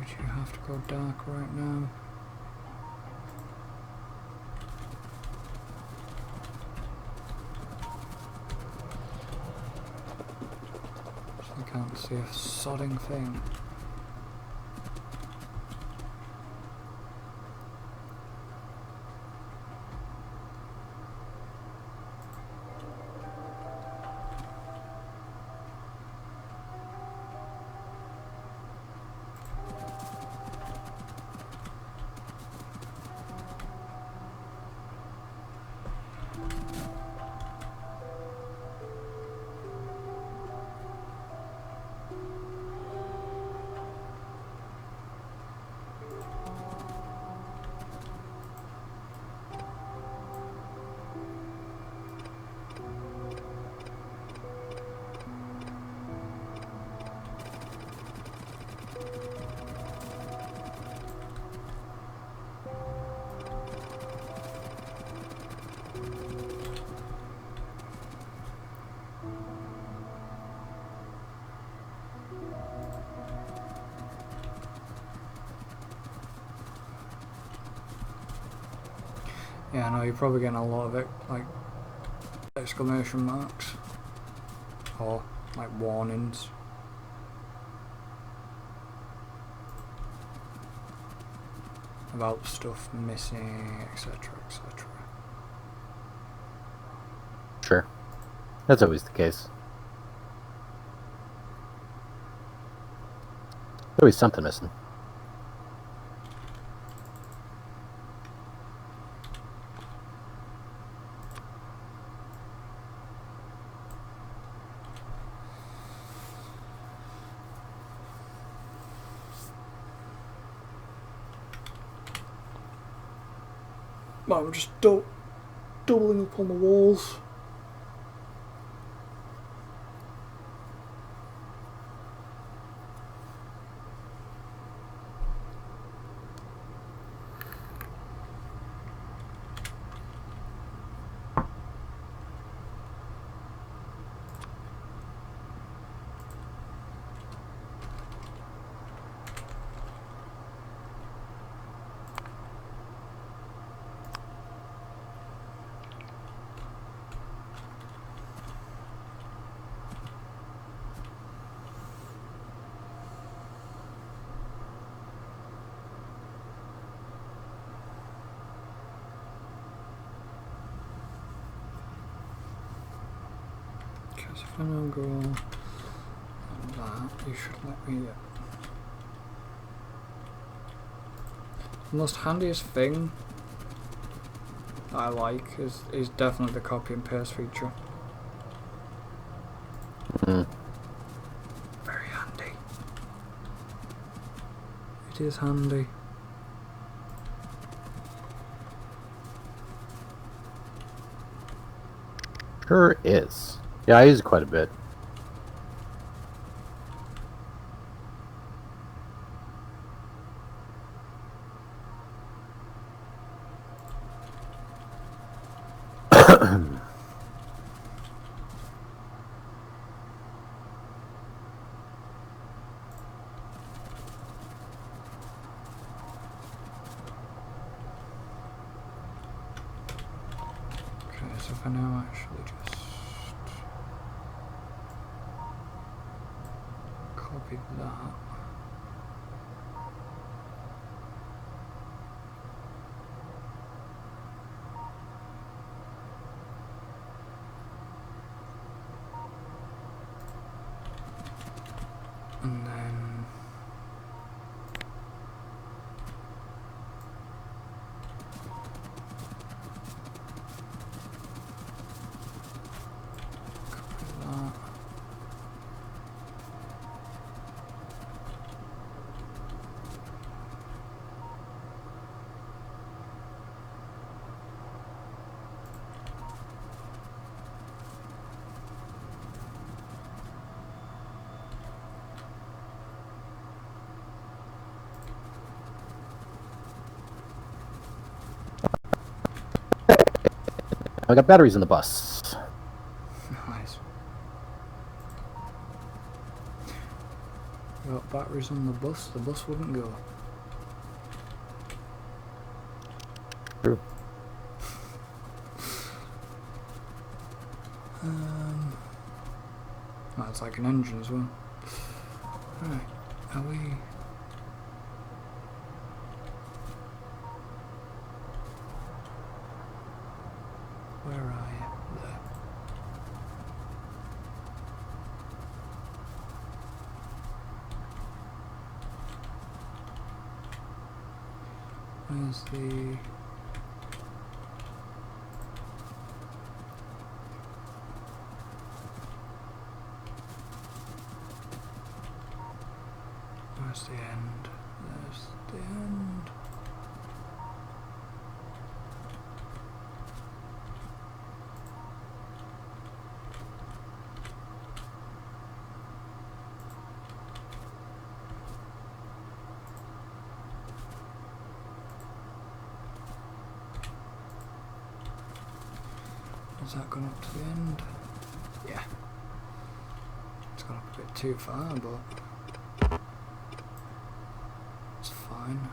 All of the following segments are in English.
would you have to go dark right now? I can't see a sodding thing. Yeah, I know, you're probably getting a lot of it, like, exclamation marks. Or, like, warnings. About stuff missing, etc, etc. Sure. That's always the case. Always something missing. Well, I'm just doubling up on the walls. Because if I now go on that, you should let me. The most handiest thing that I like is definitely the copy and paste feature. Very handy. It is handy. Sure is. Yeah, I use it quite a bit. Okay, so if I now actually just copy that. And then copy that. I got batteries in the bus. Nice. Got batteries on the bus wouldn't go. True. Oh, it's like an engine as well. Right, are we... Where are you? There. Where's the... Where's the end? There's the end. Has that gone up to the end? Yeah. It's gone up a bit too far, but it's fine.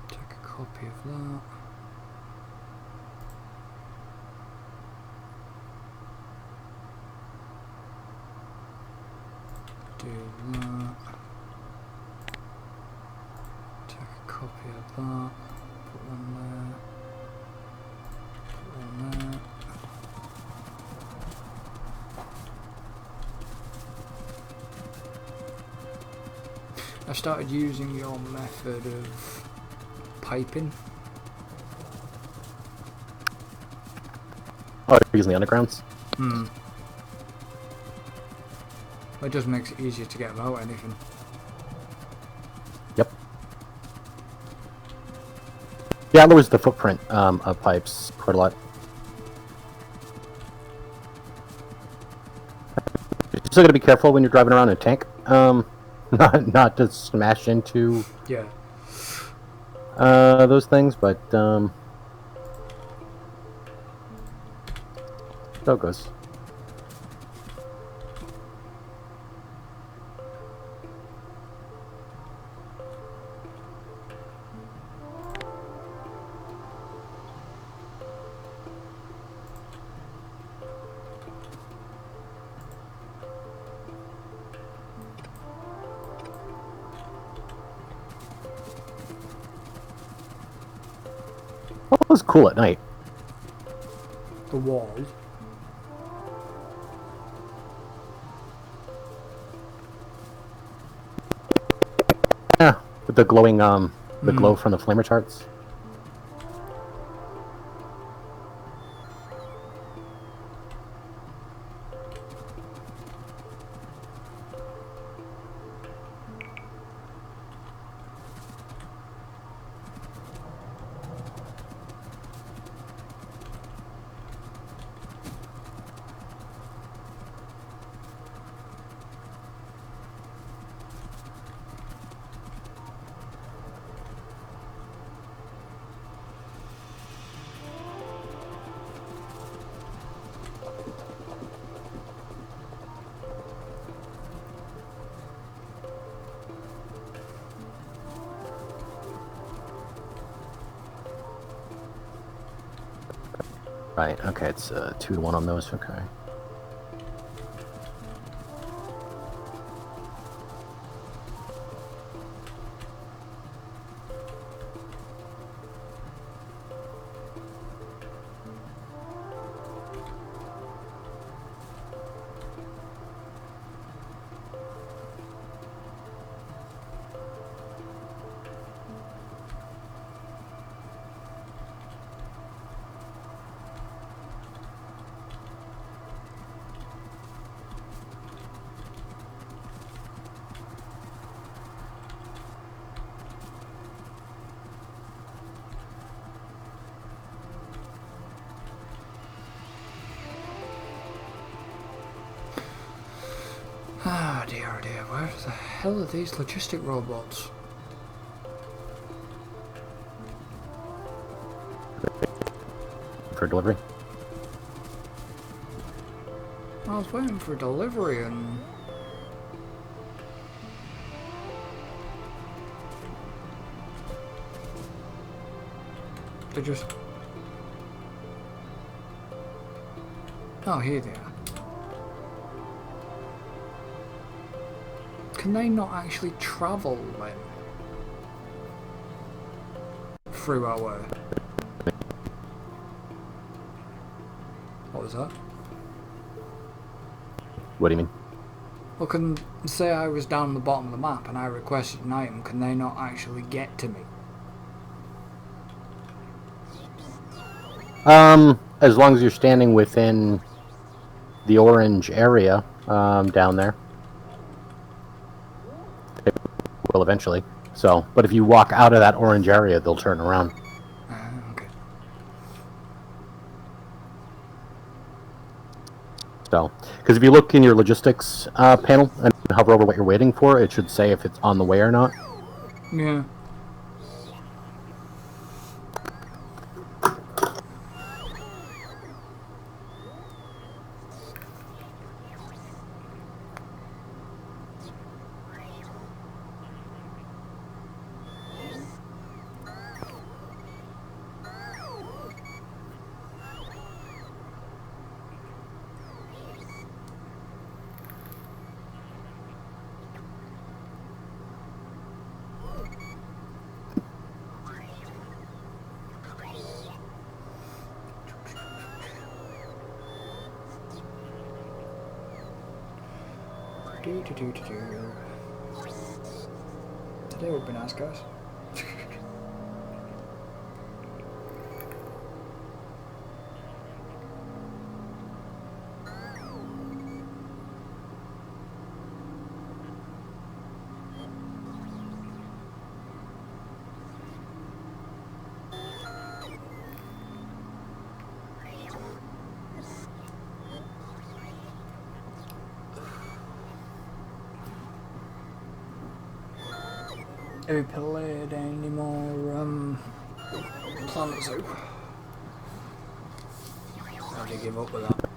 Take a copy of that. Do that. Take a copy of that. Put one there. Put one there. I started using your method of piping. Oh, you're using the undergrounds? It just makes it easier to get about anything. Yep. Yeah, it lowers the footprint of pipes quite a lot. You're still gotta be careful when you're driving around in a tank. Not to smash into Yeah. those things, but so it goes. What was cool at night? The walls. Yeah, with the glowing the glow from the flame retards. Right, okay, it's 2-1 on those, okay. Ah, dear, oh dear, where the hell are these logistic robots? For delivery. I was waiting for delivery and... they just... oh, here they are. Can they not actually travel then? Through our... what was that? What do you mean? Well, can say I was down the bottom of the map and I requested an item, can they not actually get to me? As long as you're standing within the orange area, down there. It will eventually. So, but if you walk out of that orange area, they'll turn around. Okay. So, because if you look in your logistics panel and hover over what you're waiting for, it should say if it's on the way or not. Yeah. Today would be nice, guys. Have you played any more Planet Zoo? Or did you give up with that?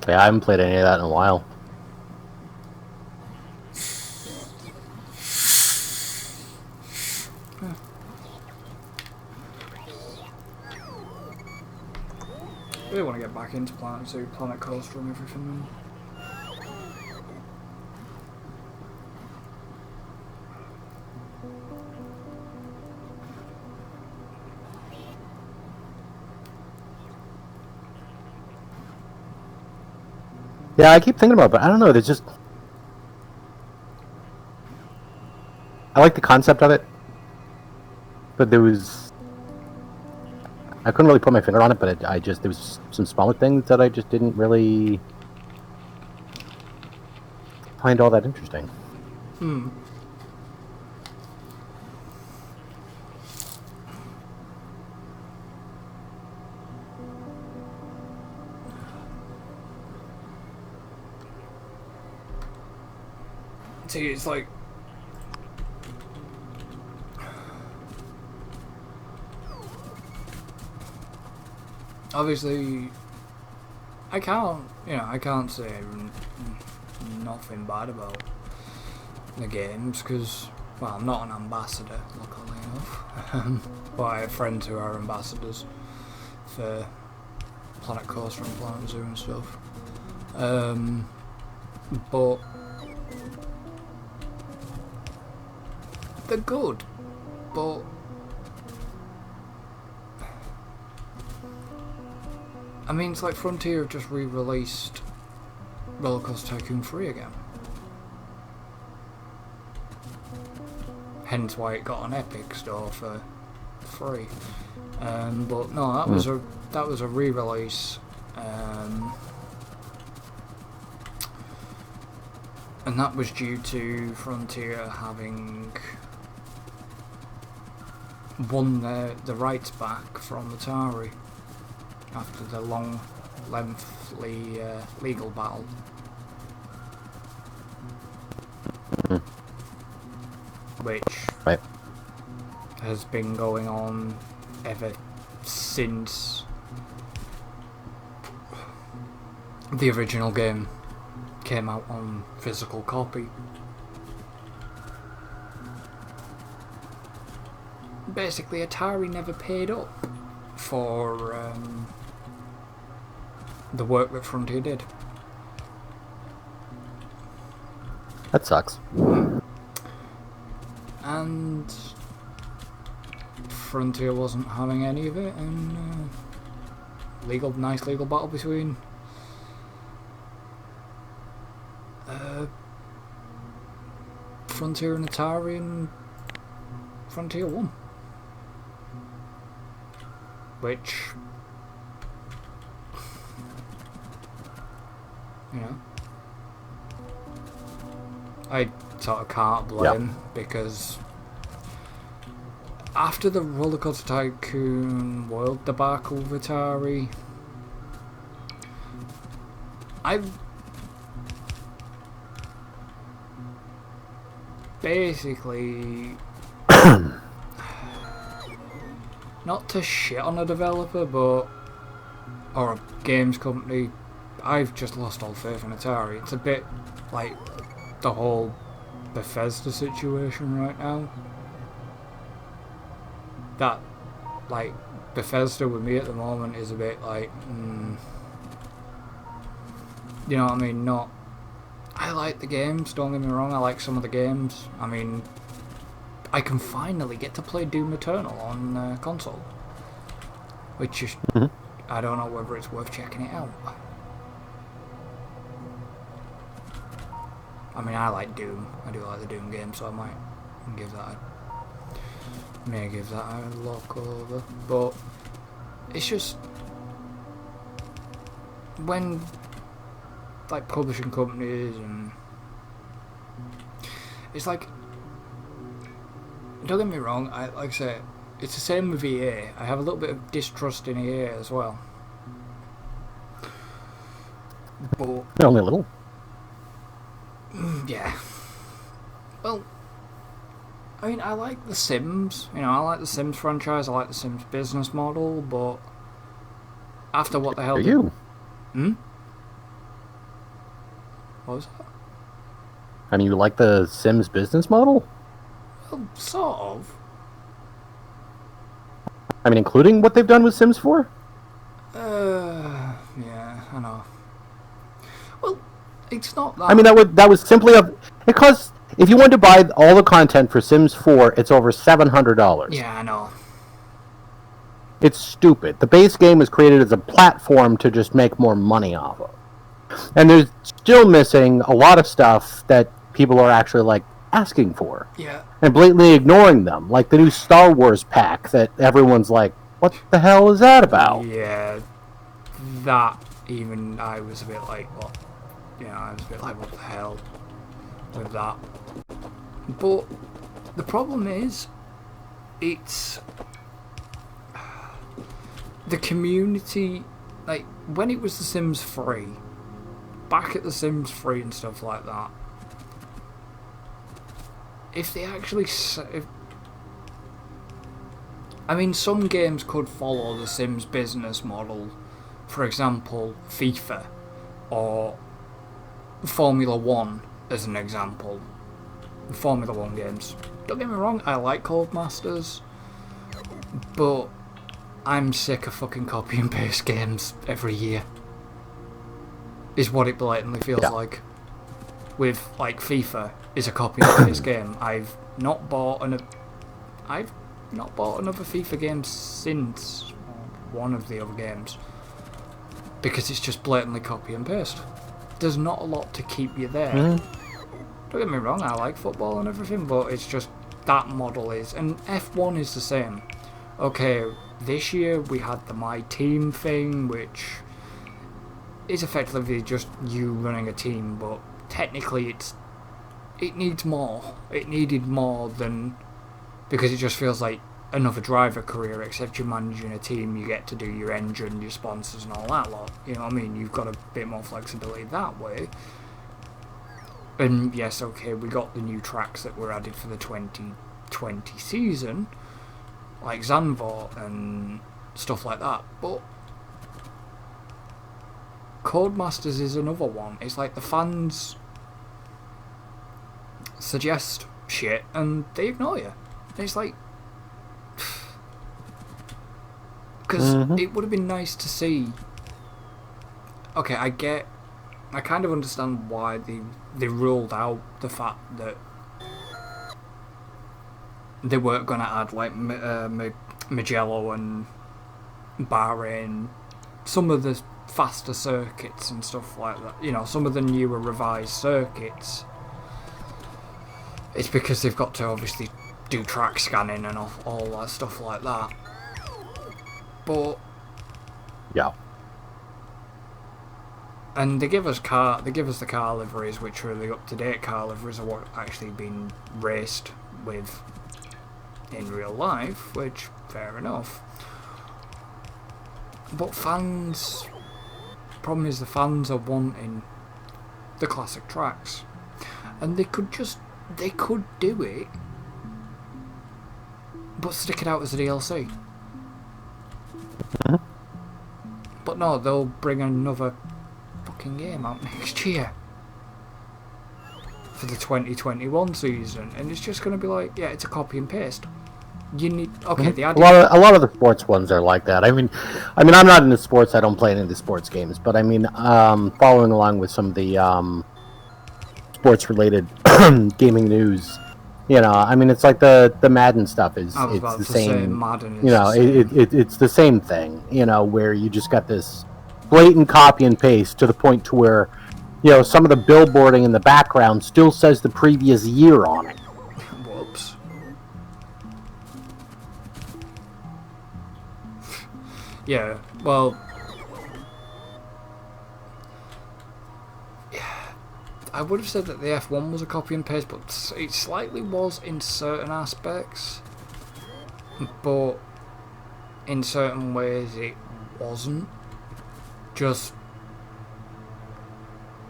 Yeah, I haven't played any of that in a while. I really want to get back into Planet Zoo, Planet Coaster and everything. Yeah, I keep thinking about it, but I don't know, there's just... I like the concept of it, but there was... I couldn't really put my finger on it, but there was some smaller things that I just didn't really find all that interesting. Hmm. See, it's like... obviously, I can't say nothing bad about the games, because, well, I'm not an ambassador, luckily enough. But I have friends who are ambassadors for Planet Coaster and Planet Zoo and stuff. But they're good, but I mean, it's like Frontier have just re-released Roller Coaster Tycoon 3 again. Hence why it got an Epic store for free. But no, that was a re-release, and that was due to Frontier having won the rights back from Atari after the long, lengthy legal battle. Which has been going on ever since the original game came out on physical copy. Basically, Atari never paid up for the work that Frontier did. That sucks. And Frontier wasn't having any of it, and nice legal battle between Frontier and Atari, and Frontier won. Which, you know, I sort of can't blame, because after the Roller Coaster Tycoon World debacle of Atari, I've basically, not to shit on a developer, but, or a games company, I've just lost all faith in Atari. It's a bit like the whole Bethesda situation right now. That, like, Bethesda with me at the moment is a bit like, you know what I mean? Not, I like the games, don't get me wrong, I like some of the games. I mean, I can finally get to play Doom Eternal on console, which is, I don't know whether it's worth checking it out. I mean, I like Doom. I do like the Doom game, so I might give that a look over. But it's just when, like, publishing companies, and it's like, don't get me wrong, like I say, it's the same with EA. I have a little bit of distrust in EA as well. But only a little. Yeah. Well, I mean, I like The Sims. You know, I like the Sims franchise. I like the Sims business model. But after what the hell? Are you? What was that? I mean, you like the Sims business model? Well, sort of. I mean, including what they've done with Sims 4? Yeah, I know. Well, it's not that. I mean, that was simply because if you wanted to buy all the content for Sims 4, it's over $700. Yeah, I know. It's stupid. The base game was created as a platform to just make more money off of. And there's still missing a lot of stuff that people are actually, like, asking for. Yeah. And blatantly ignoring them. Like the new Star Wars pack that everyone's like, what the hell is that about? Yeah. That, even I was a bit like, what? You know, I was a bit like, what the hell with that. But the problem is, it's the community, like, when it was The Sims 3, back at The Sims 3 and stuff like that, if they actually, I mean, some games could follow The Sims business model, for example, FIFA, or Formula 1, as an example. Formula 1 games. Don't get me wrong, I like Codemasters, but I'm sick of fucking copy and paste games every year. Is what it blatantly feels like. With, like, FIFA is a copy and paste game. I've not bought another FIFA game since one of the other games, because it's just blatantly copy and paste. There's not a lot to keep you there. Don't get me wrong, I like football and everything, but it's just that model is, and F1 is the same. Okay, this year we had the My Team thing, which is effectively just you running a team, but technically it needs more. It needed more than, because it just feels like another driver career, except you're managing a team, you get to do your engine, your sponsors and all that lot. You know what I mean? You've got a bit more flexibility that way. And yes, okay, we got the new tracks that were added for the 2020 season, like Zandvoort and stuff like that, but Codemasters is another one. It's like the fans suggest shit and they ignore you. And it's like, because it would have been nice to see. Okay, I kind of understand why they ruled out the fact that they weren't going to add like Magello and Bahrain, some of the faster circuits and stuff like that. You know, some of the newer revised circuits. It's because they've got to obviously do track scanning and all that stuff like that. But yeah. And they give us the car liveries, which are the up-to-date car liveries of what actually been raced with in real life, which fair enough. But fans, problem is the fans are wanting the classic tracks, and they could do it, but stick it out as a DLC. But no, they'll bring another fucking game out next year for the 2021 season, and it's just going to be like, yeah, it's a copy and paste. You need the idea. A lot of the sports ones are like that. I mean, I'm not into sports. I don't play any of the sports games, but I mean, following along with some of the sports related gaming news. You know, I mean, it's like the Madden stuff is it's the same. You know, it's the same thing. You know, where you just got this blatant copy and paste to the point to where, you know, some of the billboarding in the background still says the previous year on it. Whoops. Yeah. Well. I would have said that the F1 was a copy and paste, but it slightly was in certain aspects, but in certain ways it wasn't. Just,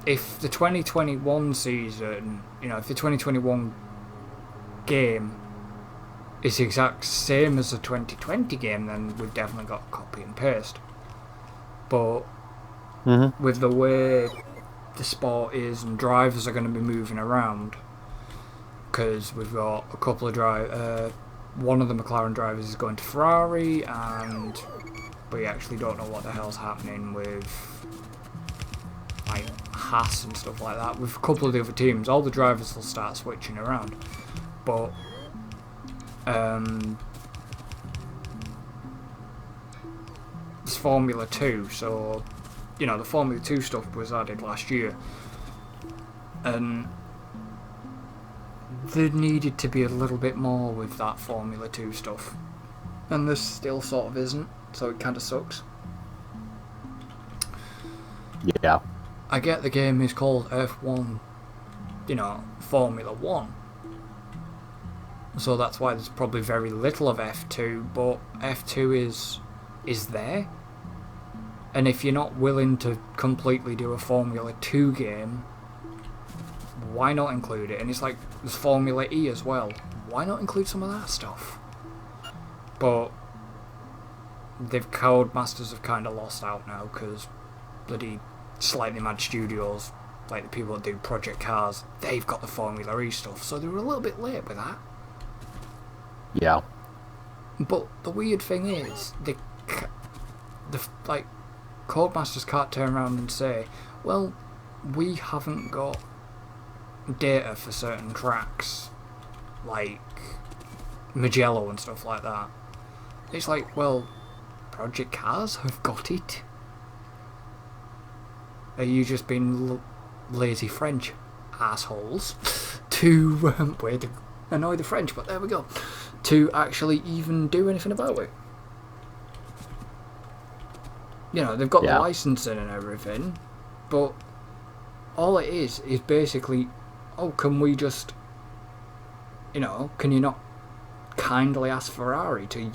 if the 2021 season, you know, if the 2021 game is the exact same as the 2020 game, then we've definitely got copy and paste. But with the way the sport is and drivers are going to be moving around, because we've got a couple of one of the McLaren drivers is going to Ferrari, and we actually don't know what the hell's happening with like Haas and stuff like that. With a couple of the other teams, all the drivers will start switching around, but it's Formula 2, so you know, the Formula 2 stuff was added last year, and there needed to be a little bit more with that Formula 2 stuff, and there still sort of isn't, so it kind of sucks. Yeah. I get the game is called F1, you know, Formula 1, so that's why there's probably very little of F2, but F2 is there. And if you're not willing to completely do a Formula 2 game, why not include it? And it's like, there's Formula E as well. Why not include some of that stuff? But Codemasters have kind of lost out now, because bloody Slightly Mad Studios, like the people that do Project Cars, they've got the Formula E stuff, so they were a little bit late with that. Yeah. But the weird thing is, Codemasters can't turn around and say, well, we haven't got data for certain tracks, like Magello and stuff like that. It's like, well, Project Cars have got it. Are you just being lazy French assholes to way to annoy the French, but there we go, to actually even do anything about it? You know, they've got the licensing and everything, but all it is basically, oh, can we just, you know, can you not kindly ask Ferrari to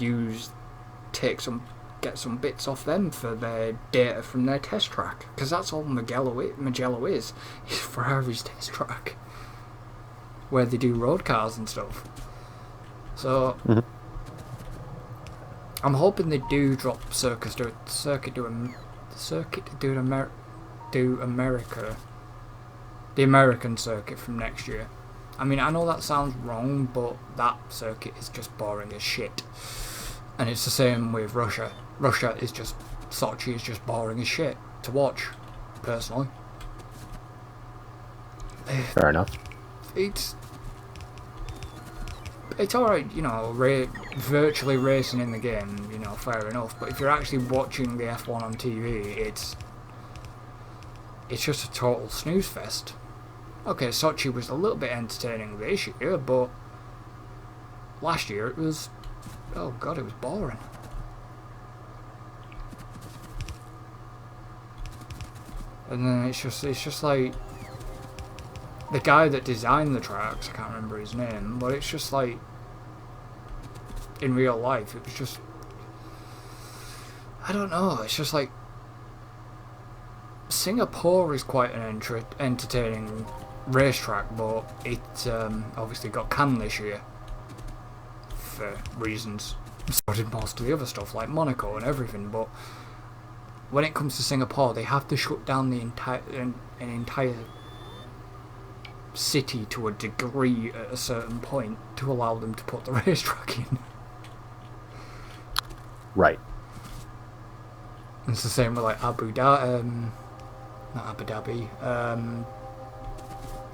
get some bits off them for their data from their test track? Because that's all Magello is Ferrari's test track, where they do road cars and stuff. So I'm hoping they do drop circuit to do do the American circuit from next year. I mean, I know that sounds wrong, but that circuit is just boring as shit. And it's the same with Russia. Sochi is just boring as shit to watch, personally. Fair enough. It's alright, you know, virtually racing in the game, you know, fair enough. But if you're actually watching the F1 on TV, it's just a total snooze fest. Okay, Sochi was a little bit entertaining this year, but last year it was, oh god, it was boring. And then it's just like, the guy that designed the tracks, I can't remember his name, but it's just like, in real life, it was just, I don't know, it's just like, Singapore is quite an entertaining racetrack, but it obviously got canned this year for reasons. So did most of the other stuff like Monaco and everything. But when it comes to Singapore, they have to shut down the entire city to a degree at a certain point to allow them to put the racetrack in. Right. It's the same with like not Abu Dhabi,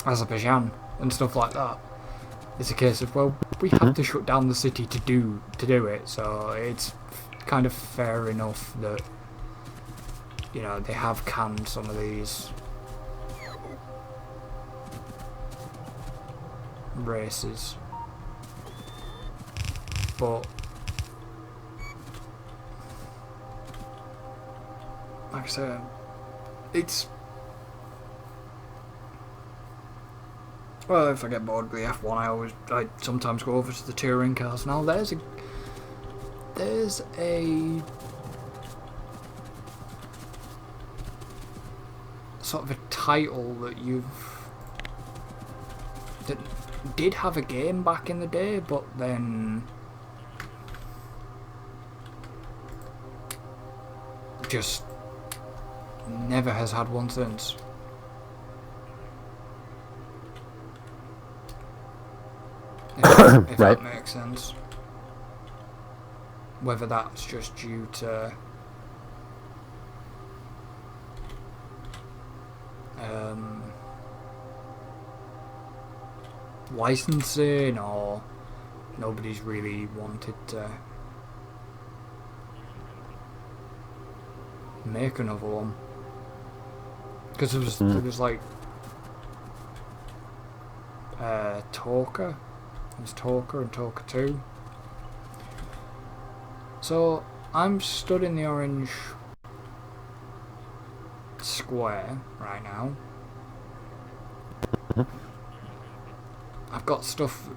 Azerbaijan and stuff like that. It's a case of, well, we have to shut down the city to do it, so it's kind of fair enough that, you know, they have canned some of these races. But like I said, it's, well, if I get bored with the F1, I sometimes go over to the touring cars. Now there's a sort of a title that did have a game back in the day, but then just never has had one since. If Right. that makes sense. Whether that's just due to licensing, or nobody's really wanted to make another one. Because there was like Talker. There's Talker and Talker 2. So I'm stood in the orange square right now. I've got stuff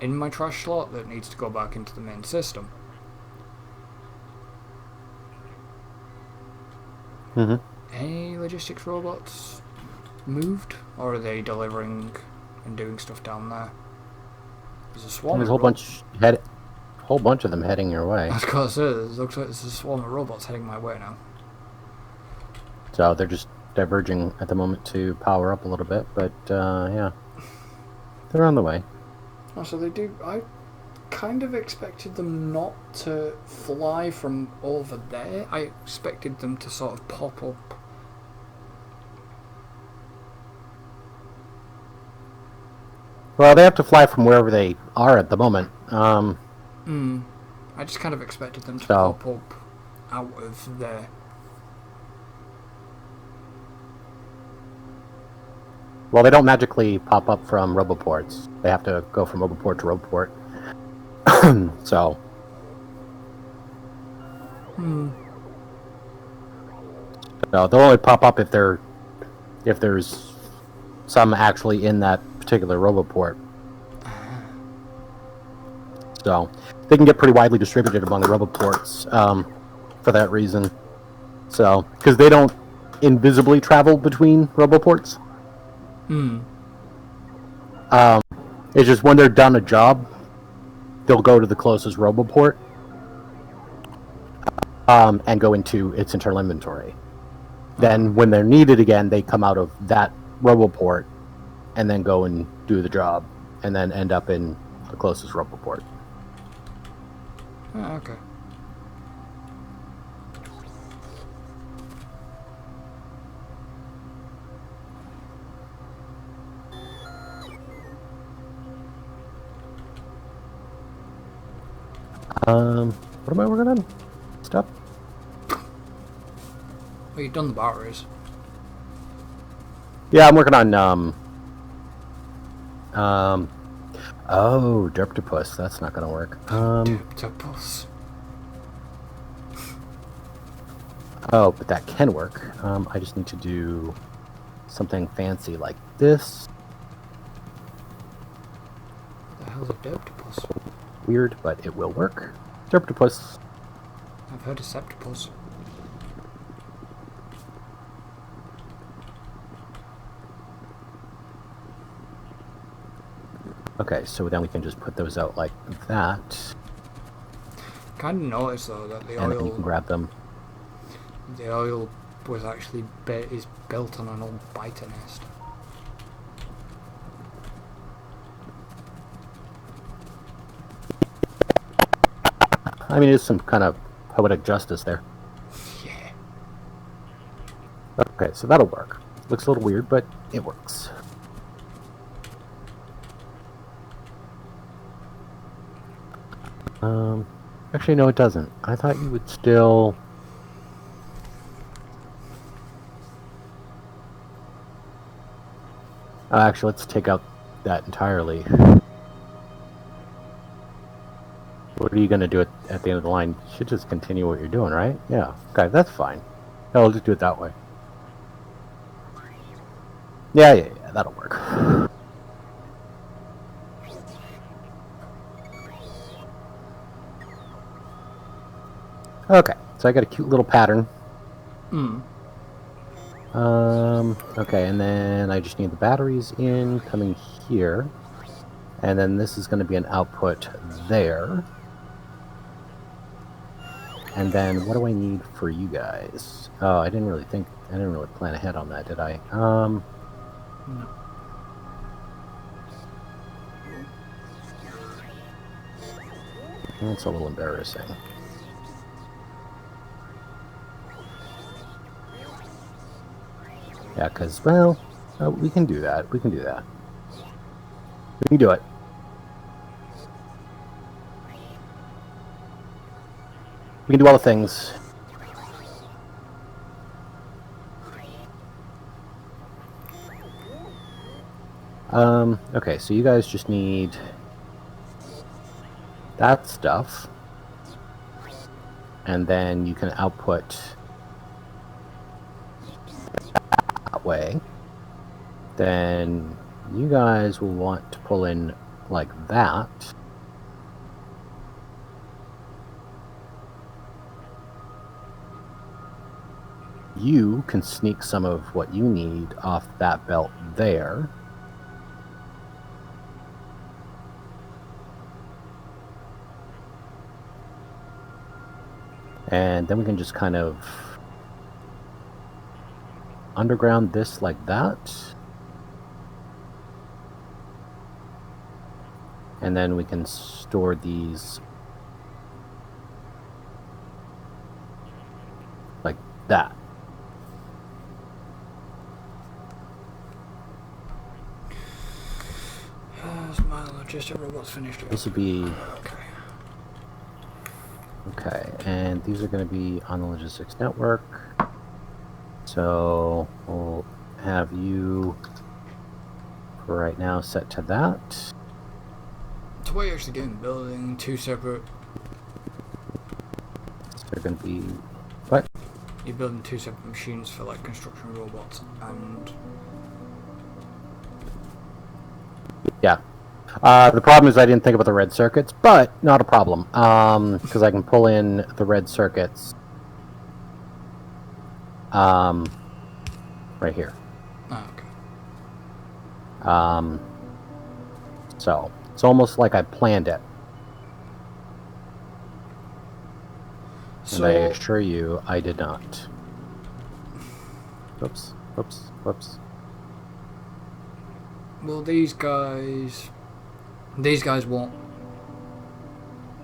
in my trash slot that needs to go back into the main system. Any logistics robots moved, or are they delivering and doing stuff down there? There's a swarm. There's a whole bunch of them heading your way. I was gonna say, it looks like there's a swarm of robots heading my way now. So they're just diverging at the moment to power up a little bit, but yeah, they're on the way. Oh, so they do. I kind of expected them not to fly from over there. I expected them to sort of pop up. Well, they have to fly from wherever they are at the moment. I just kind of expected them to pop up out of there. Well, they don't magically pop up from roboports. They have to go from roboport to roboport. So. So they'll only pop up if there's some actually in that particular roboport. So they can get pretty widely distributed among the roboports for that reason. So, because they don't invisibly travel between roboports. It's just when they're done a job, they'll go to the closest roboport and go into its internal inventory. Then when they're needed again, they come out of that roboport and then go and do the job, and then end up in the closest roboport. Oh, okay. What am I working on? Stuff? Well, you've done the batteries. Yeah, I'm working on, oh, Derptopus. That's not gonna work. Derptopus. Oh, but that can work. I just need to do something fancy like this. The hell's a Derptopus? Weird, but it will work. Derptopus. I've heard of Septopus. Okay, so then we can just put those out like that. Kind of noticed though that the And then you oil, can grab them. the oil was actually is built on an old biter nest. I mean, there's some kind of poetic justice there. Yeah. Okay, so that'll work. Looks a little weird, but it works. Actually, no, it doesn't. I thought you would still... actually, let's take out that entirely. What are you going to do at the end of the line? You should just continue what you're doing, right? Yeah. Okay, that's fine. No, I'll just do it that way. Yeah, that'll work. Okay, so I got a cute little pattern. Okay, and then I just need the batteries in, coming here. And then this is going to be an output there. And then what do I need for you guys? Oh, I didn't really plan ahead on that, did I? That's a little embarrassing. Yeah, because, well, we can do that. We can do that. We can do it. We can do all the things. Okay, so you guys just need that stuff. And then you can output that way. Then you guys will want to pull in like that. You can sneak some of what you need off that belt there. And then we can just kind of underground this like that. And then we can store these like that. My logistic robot's finished. This would be... Okay. Okay, and these are going to be on the logistics network. So we'll have you, for right now, set to that. So what are you actually doing? Building two separate... So they're going to be... What? You're building two separate machines for like construction robots and... Yeah. The problem is I didn't think about the red circuits, but not a problem, because I can pull in the red circuits right here. Oh, okay. So it's almost like I planned it. So, and I assure you, I did not. Whoops. Whoops. Whoops. Well, these guys won't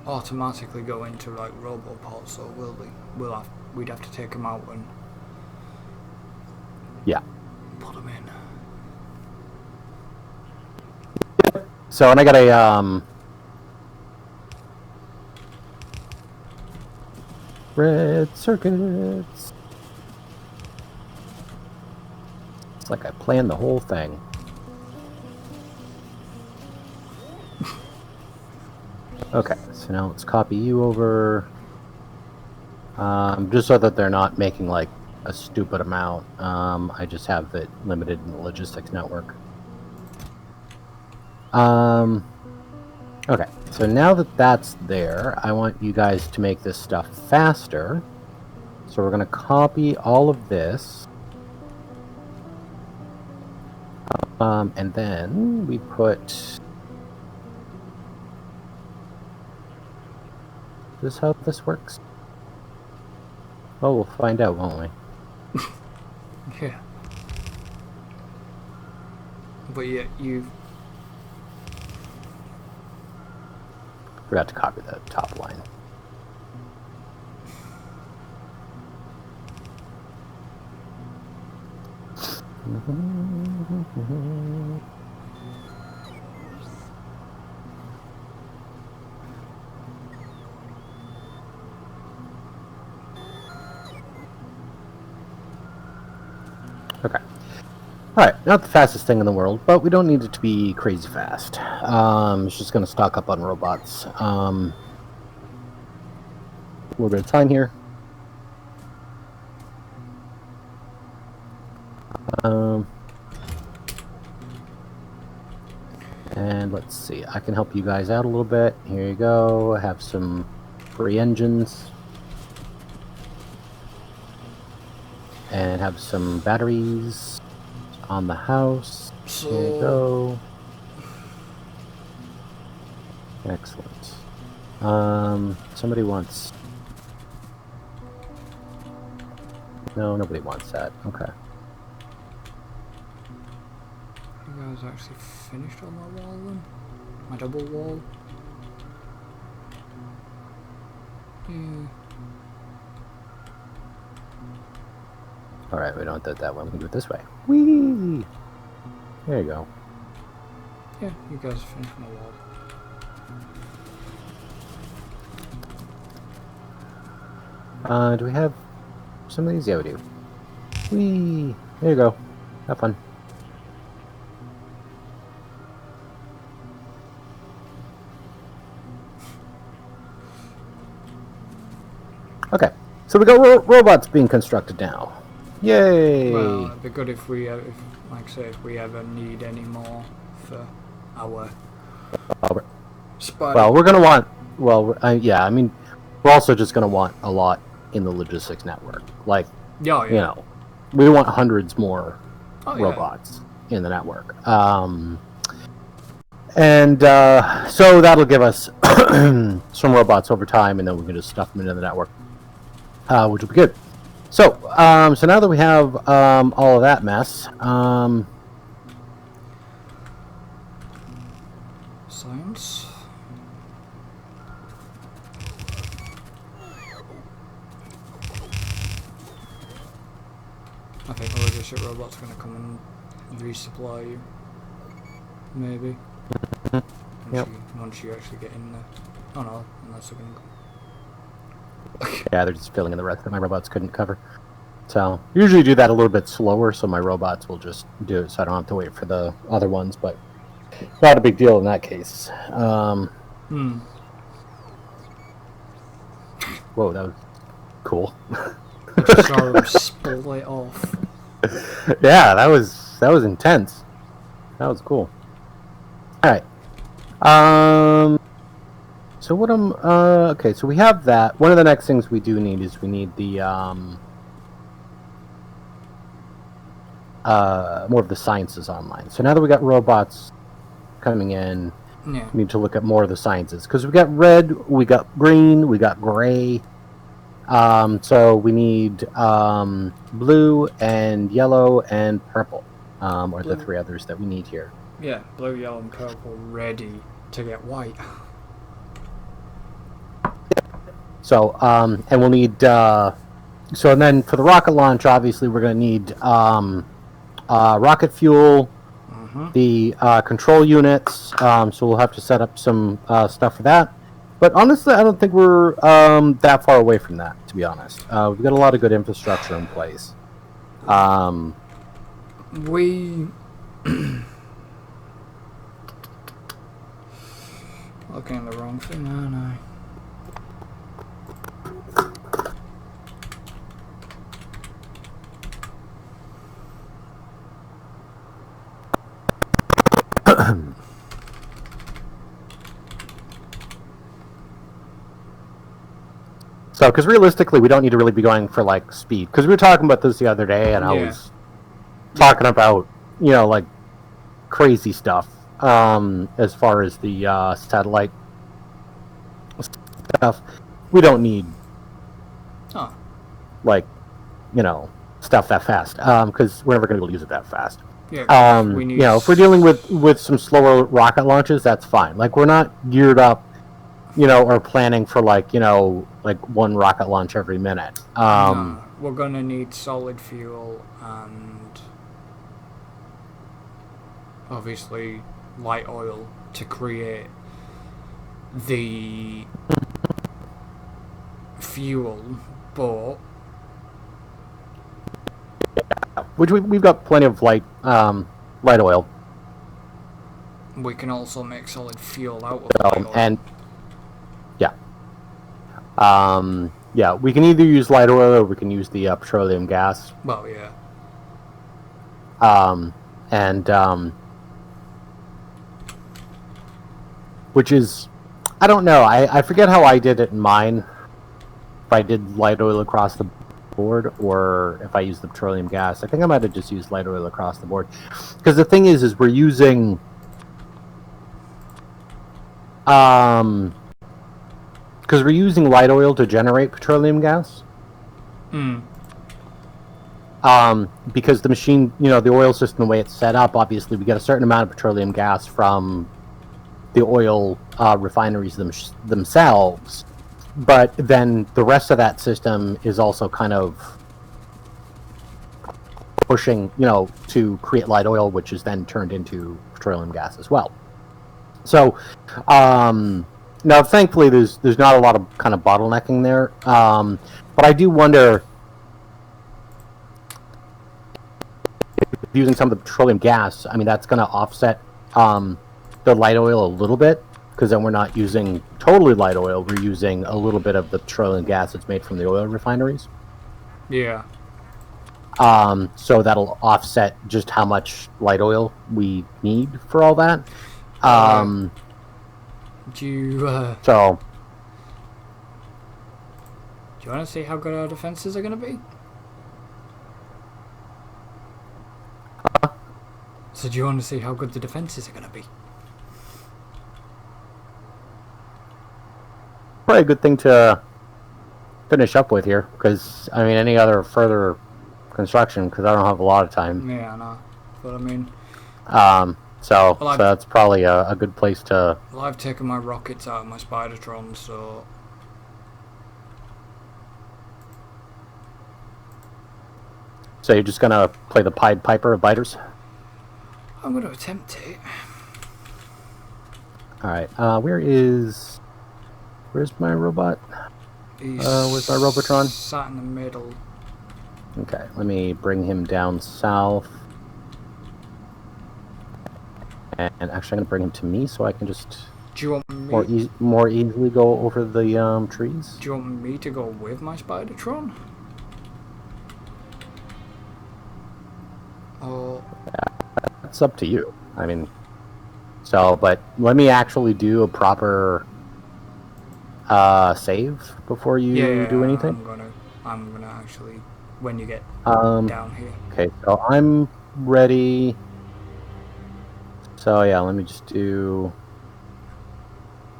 automatically go into like Robopods, so will they? We'd have to take them out and put them in. So, and I got a red circuits. It's like I planned the whole thing. Okay, so now let's copy you over. Just so that they're not making like a stupid amount. I just have it limited in the logistics network. Okay, so now that that's there, I want you guys to make this stuff faster. So we're going to copy all of this. And then we put... Is this how this works? Well, we'll find out, won't we? Yeah. But yeah, you forgot to copy the top line. Okay. Alright, not the fastest thing in the world, but we don't need it to be crazy fast. It's just going to stock up on robots. A little bit of time here. And let's see, I can help you guys out a little bit. Here you go. I have some free engines. And have some batteries on the house. So... Here you go. Excellent. Somebody wants... No, nobody wants that. Okay. You guys actually finished on that wall then? My double wall? Yeah. Alright, we don't do it that way. We can do it this way. Whee! There you go. Yeah, you guys finished my wall. Do we have some of these? Yeah, we do. Whee! There you go. Have fun. Okay, so we got robots being constructed now. Yay! Well, it'd be good if we, like I say, if we ever need any more for our spider. Well, we're gonna want. Well, yeah, I mean, we're also just gonna want a lot in the logistics network. Like, yeah. You know, we want hundreds more robots in the network. So that'll give us some robots over time, and then we can just stuff them into the network, which will be good. So, so now that we have all of that mess, science. I think the logistic robots are going to come and resupply you. Maybe. Once you actually get in there. Oh no, unless they're going to go. Yeah, they're just filling in the rest that my robots couldn't cover. So, usually do that a little bit slower, so my robots will just do it, so I don't have to wait for the other ones, but not a big deal in that case. Whoa, that was cool. Just saw them split off. Yeah, that was intense. That was cool. Alright. So what okay, so we have that. One of the next things we do need is we need the, more of the sciences online. So now that we got robots coming in, we need to look at more of the sciences. Because we got red, we got green, we got gray. So we need blue and yellow and purple, are the three others that we need here. Yeah, blue, yellow, and purple ready to get white. So, and we'll need, so and then for the rocket launch, obviously we're going to need rocket fuel, the control units, so we'll have to set up some stuff for that. But honestly, I don't think we're that far away from that, to be honest. We've got a lot of good infrastructure in place. We... Looking at the wrong thing, aren't I? So, because realistically, we don't need to really be going for, like, speed. Because we were talking about this the other day, and I was talking about, you know, like, crazy stuff as far as the satellite stuff. We don't need, like, you know, stuff that fast. Because we're never going to be able to use it that fast. Yeah, we need... You know, if we're dealing with some slower rocket launches, that's fine. Like, we're not geared up, you know, or planning for, like, you know, like one rocket launch every minute. No, we're gonna need solid fuel and obviously light oil to create the fuel, but which we've got plenty of light oil. We can also make solid fuel out of light oil. And yeah, we can either use light oil or we can use the petroleum gas. Well, yeah. Which is, I don't know. I forget how I did it in mine. If I did light oil across the board or if I used the petroleum gas. I think I might have just used light oil across the board. Because the thing is we're using because we're using light oil to generate petroleum gas. Because the machine, you know, the oil system, the way it's set up, obviously we get a certain amount of petroleum gas from the oil refineries themselves, but then the rest of that system is also kind of pushing, you know, to create light oil, which is then turned into petroleum gas as well. So, now, thankfully, there's not a lot of kind of bottlenecking there, but I do wonder if using some of the petroleum gas, I mean, that's going to offset the light oil a little bit, because then we're not using totally light oil, we're using a little bit of the petroleum gas that's made from the oil refineries. Yeah. So that'll offset just how much light oil we need for all that. Do you want to see how good our defenses are going to be? So do you want to see how good the defenses are going to be? Probably a good thing to finish up with here, because, I mean, any other further construction, because I don't have a lot of time. Yeah, I know. But I mean... So that's probably a good place to... Well, I've taken my rockets out of my Spidertron, so... So you're just going to play the Pied Piper of biters? I'm going to attempt it. Alright, where's my robot? Where's my Robotron? Sat in the middle. Okay, let me bring him down south. And actually, I'm going to bring him to me so I can just do you want me more easily go over the trees. Do you want me to go with my Spidertron? Oh, that's up to you. I mean, so, but let me actually do a proper save before you do anything. I'm gonna actually, when you get down here. Okay, so I'm ready. So yeah, let me just do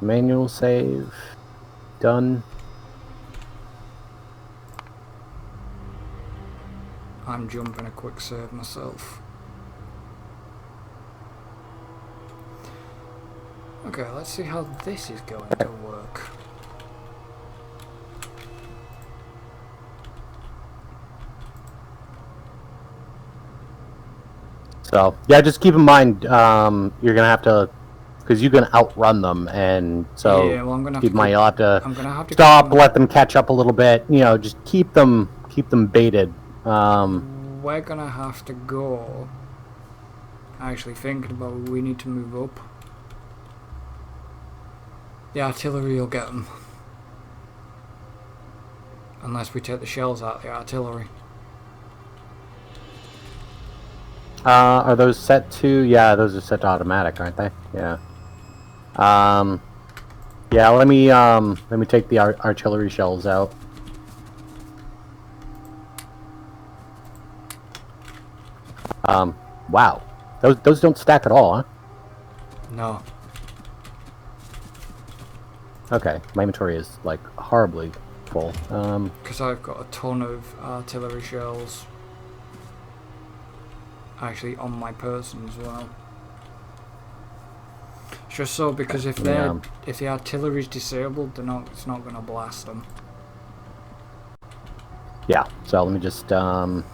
manual save. Done. I'm jumping a quick save myself. Okay, let's see how this is going to work. So yeah, just keep in mind you're gonna have to, because you can outrun them, and so Yeah, well, I'm gonna have keep in to mind you'll have to I'm gonna have to stop, keep let them catch up a little bit. You know, just keep them baited. We're gonna have to go. Actually, thinking about it, we need to move up. The artillery will get them. Unless we take the shells out of the artillery. Are those set to? Yeah, those are set to automatic, aren't they? Yeah. Yeah. Let me take the artillery shells out. Wow. Those don't stack at all, huh? No. Okay, my inventory is like horribly full. Because I've got a ton of artillery shells. Actually, on my person as well. Just so, because if if the artillery's disabled, it's not gonna blast them. Yeah. So let me just I've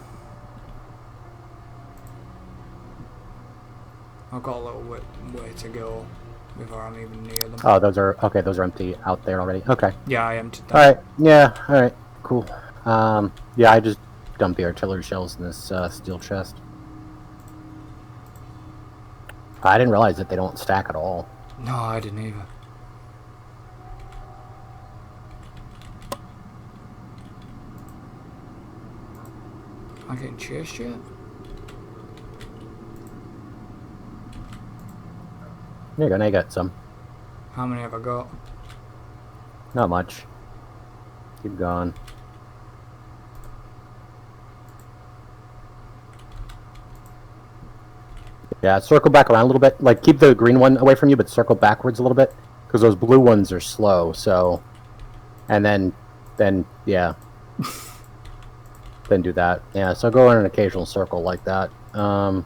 got a little way to go before I'm even near them. Oh, those are okay. Those are empty out there already. Okay. Yeah, I emptied them. All right. Yeah. All right. Cool. Yeah, I just dumped the artillery shells in this steel chest. I didn't realize that they don't stack at all. No, I didn't either. Am I getting chased yet? There you go. Now you got some. How many have I got? Not much. Keep going. Yeah, circle back around a little bit. Like, keep the green one away from you, but circle backwards a little bit. Because those blue ones are slow, so... And then yeah. Then do that. Yeah, so go in an occasional circle like that. Yeah,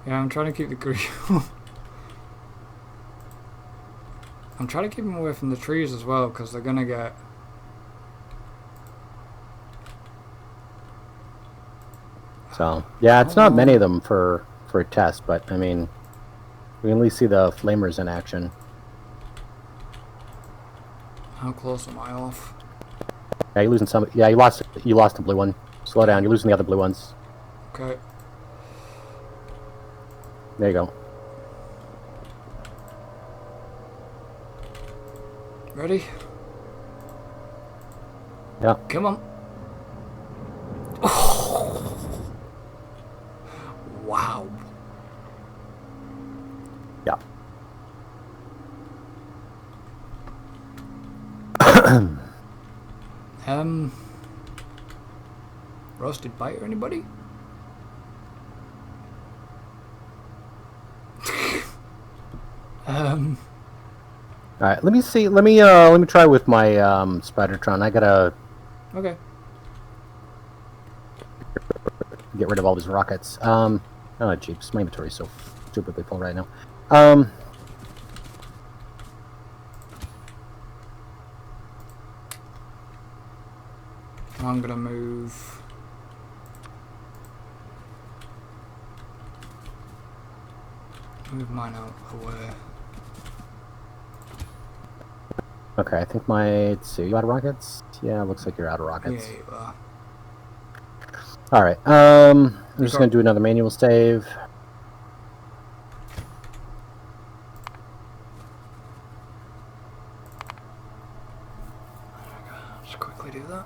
I'm trying to keep the green. I'm trying to keep them away from the trees as well, because they're gonna get... So, yeah, it's not many of them for a test, but, I mean, we can at least see the flamers in action. How close am I off? Yeah, you're losing some. Yeah, you lost the blue one. Slow down, you're losing the other blue ones. Okay. There you go. Ready? Yeah. Come on. Oh. Wow. Yeah. Roasted bite or anybody? All right, let me see. Let me try with my Spidertron. I gotta Okay. get rid of all these rockets. Oh jeeps, my inventory is so stupidly full right now. I'm gonna move. Move mine out away. Okay, I think let's see, you out of rockets? Yeah, looks like you're out of rockets. Yeah, you are. Alright, I'm just gonna do another manual save. Just quickly do that.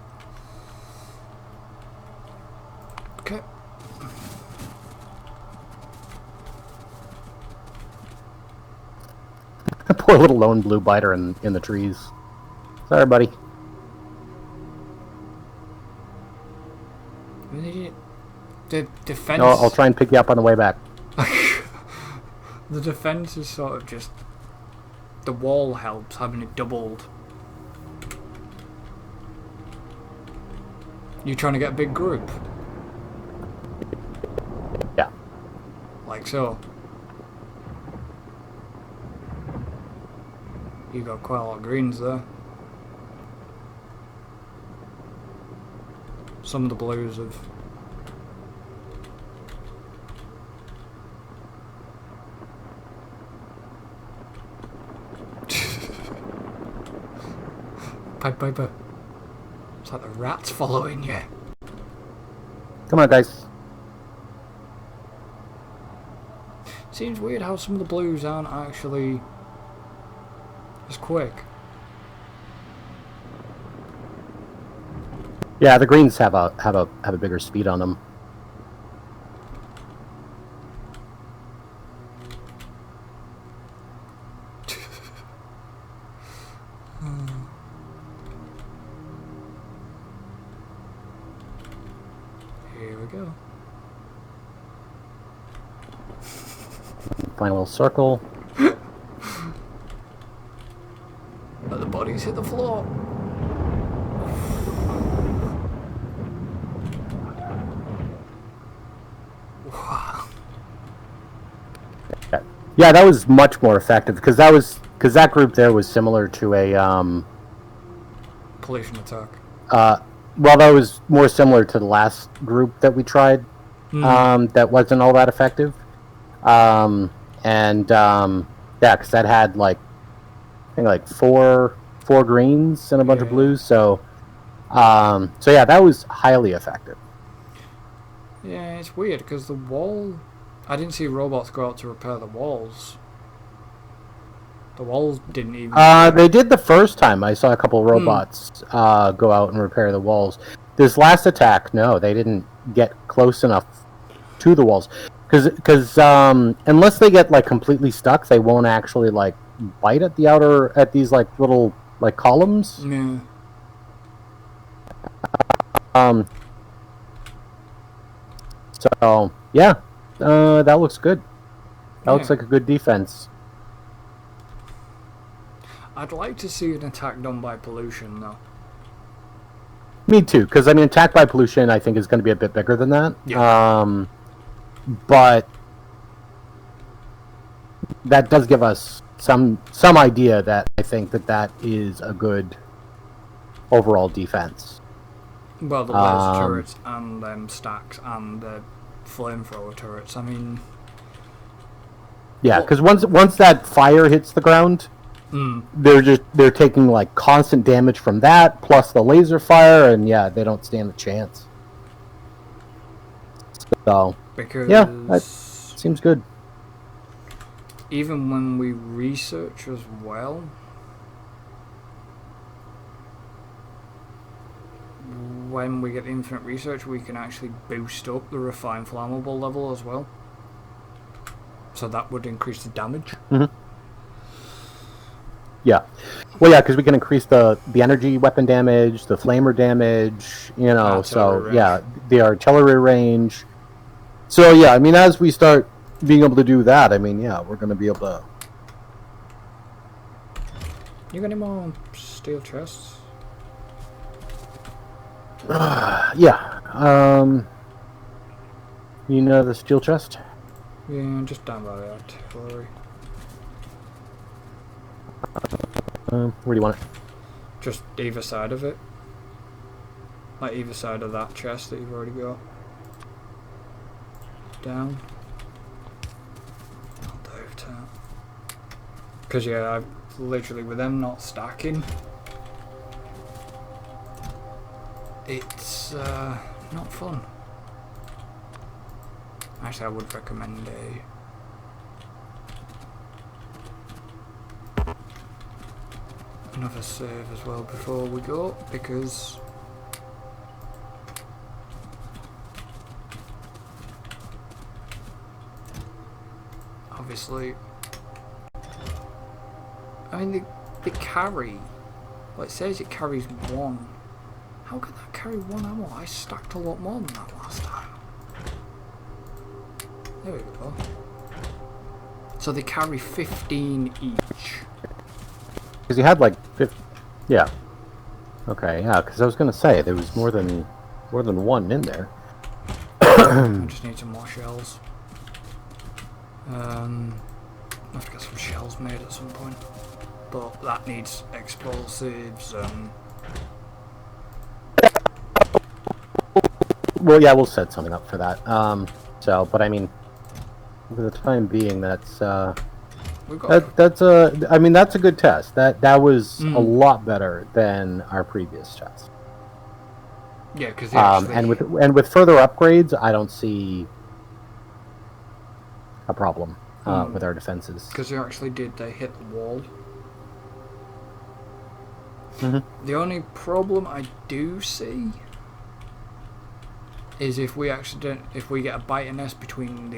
Okay. Poor little lone blue biter in the trees. Sorry, buddy. The defense. No, I'll try and pick you up on the way back. The defense is sort of just. The wall helps having it doubled. You trying to get a big group? Yeah. Like so. You got quite a lot of greens there. Some of the blues have... Piper. It's like the rat's following you. Come on, guys. Seems weird how some of the blues aren't actually as quick. Yeah, the greens have a bigger speed on them. Here we go. Final circle. Let the bodies hit the floor. Wow. Yeah, that was much more effective because that group there was similar to a Pollution attack. well, that was more similar to the last group that we tried. That wasn't all that effective. Yeah, because that had like I think like four greens and a bunch of blues. So yeah, that was highly effective. Yeah, it's weird because the wall. I didn't see robots go out to repair the walls. The walls didn't even. They did the first time. I saw a couple of robots go out and repair the walls. This last attack, no, they didn't get close enough to the walls. Because unless they get like completely stuck, they won't actually like bite at the outer at these like little like columns. Yeah. So yeah, that looks good. That looks like a good defense. I'd like to see an attack done by pollution, though. Me too, because I mean, attack by pollution, I think is going to be a bit bigger than that. Yeah. But that does give us some idea that I think that is a good overall defense. Well, the laser turrets and stacks and the flamethrower turrets. I mean, yeah, because once that fire hits the ground, they're taking like constant damage from that plus the laser fire, and yeah, they don't stand a chance. So because yeah, that seems good. Even when we research as well, when we get infinite research, we can actually boost up the refined flammable level as well. So that would increase the damage. Yeah. Well, yeah, because we can increase the energy weapon damage, the flamer damage, you know, so yeah, the artillery range. So yeah, I mean, as we start being able to do that, I mean, yeah, we're going to be able to... You got any more steel chests? Yeah. You know the steel chest? Yeah, just down by the artillery. Where do you want it? Just either side of it. Like either side of that chest that you've already got. Down. I'll dive to that. Because yeah, I've literally, with them not stacking, it's not fun. Actually, I would recommend another save as well before we go, because obviously, I mean, the carry, well, it says it carries one. How could that carry one ammo? I stacked a lot more than that last time. There we go. So they carry 15 each. Because you had like 50... Yeah. Okay, yeah, because I was going to say, there was more than... more than one in there. I just need some more shells. I'll have to get some shells made at some point. But that needs explosives and... Well, yeah, we'll set something up for that. But I mean, for the time being, that's that's a good test. That was a lot better than our previous test. Yeah, because and with further upgrades, I don't see a problem with our defenses. Because they hit the wall. Mm-hmm. The only problem I do see is if we get a biter nest between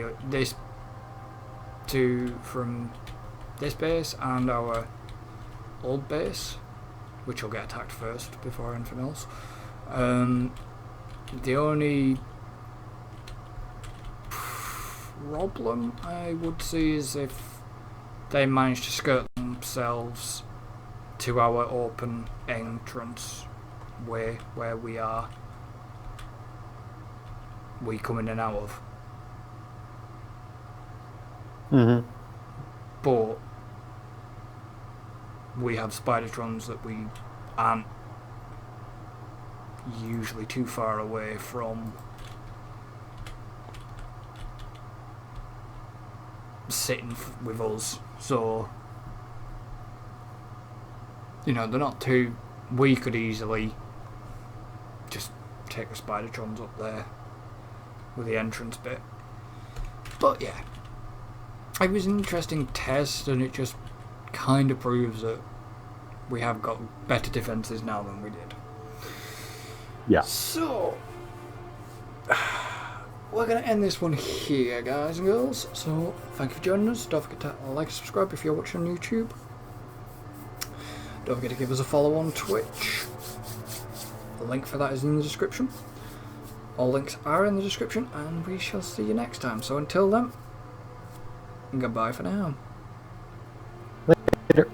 from this base and our old base, which will get attacked first before anything else. The only problem I would see is if they manage to skirt themselves to our open entrance way where we come in and out of. Mm-hmm. But we have spidertrons that we aren't usually too far away from sitting with us, so they're not too... We could easily just take the spidertrons up there with the entrance bit. But yeah, it was an interesting test, and it just kind of proves that we have got better defences now than we did. Yeah. So we're going to end this one here, guys and girls. So thank you for joining us. Don't forget to like and subscribe if you're watching on YouTube. Don't forget to give us a follow on Twitch. The link for that is in the description. All links are in the description, and we shall see you next time. So until then, goodbye for now. Later.